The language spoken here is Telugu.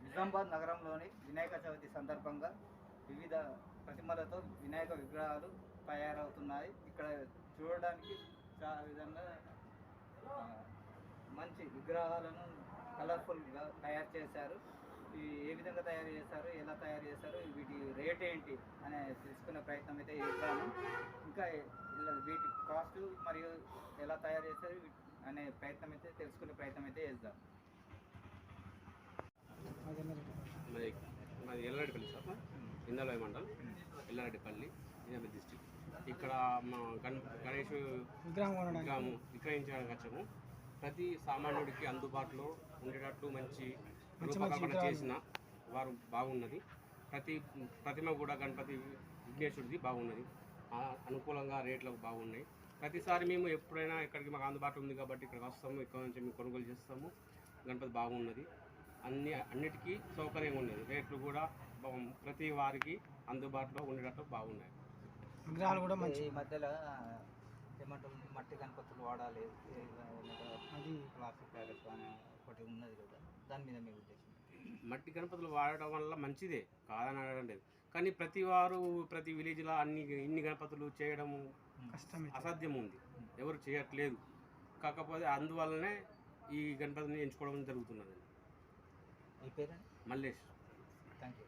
నిజామాబాద్ నగరంలోని వినాయక చవితి సందర్భంగా వివిధ ప్రతిమలతో వినాయక విగ్రహాలు తయారవుతున్నాయి. ఇక్కడ చూడడానికి చాలా విధంగా మంచి విగ్రహాలను కలర్ఫుల్గా తయారు చేశారు. ఇవి ఏ విధంగా తయారు చేశారు, ఎలా తయారు చేశారు, వీటి రేట్ ఏంటి అనే తెలుసుకునే ప్రయత్నం అయితే చేస్తాము. ఇంకా వీటి కాస్ట్ మరియు ఎలా తయారు చేశారు అనే ప్రయత్నం అయితే తెలుసుకునే ప్రయత్నం అయితే చేద్దాం. మాది ఎల్లారెడ్డిపల్లి సార్, ఇందలవాయి మండల్, ఎల్లారెడ్డిపల్లి, నిజామాబాద్ డిస్టిక్. ఇక్కడ మా గణేష్ విగ్రహం విక్రయించడానికి వచ్చాము. ప్రతి సామాన్యుడికి అందుబాటులో ఉండేటట్టు మంచి రూపకల్పన చేసిన వారు బాగున్నది. ప్రతి ప్రతిమ కూడా గణపతి విఘ్నేశ్వరుడిది బాగున్నది. అనుకూలంగా రేట్లకు బాగున్నాయి. ప్రతిసారి మేము ఎప్పుడైనా ఇక్కడికి మాకు అందుబాటులో ఉంది కాబట్టి ఇక్కడికి వస్తాము. ఇక్కడ నుంచి మేము కొనుగోలు చేస్తాము. గణపతి బాగున్నది. అన్నిటికీ సౌకర్యంగా ఉన్నది. రేట్లు కూడా ప్రతి వారికి అందుబాటులో ఉండేటట్టు బాగున్నాయి. విగ్రహాలు కూడా మంచి మధ్యలో ఏమంటారు, మట్టి గణపతులు వాడాలి, అది ప్లాస్టిక్ ప్యాకెట్ అనే ఒకటి ఉన్నది కదా, దాని మీద మీ ఉద్దేశం? మట్టి గణపతులు వాడడం వల్ల మంచిదే, కాదని అనడం లేదు. కానీ ప్రతి విలేజ్లో ఇన్ని గణపతులు చేయడం కష్టం, అసాధ్యం ఉంది. ఎవరు చేయట్లేదు. కాకపోతే అందువల్లనే ఈ గణపతిని ఎంచుకోవడం జరుగుతున్నది. మీ పేరు? మల్లేష్. Thank you.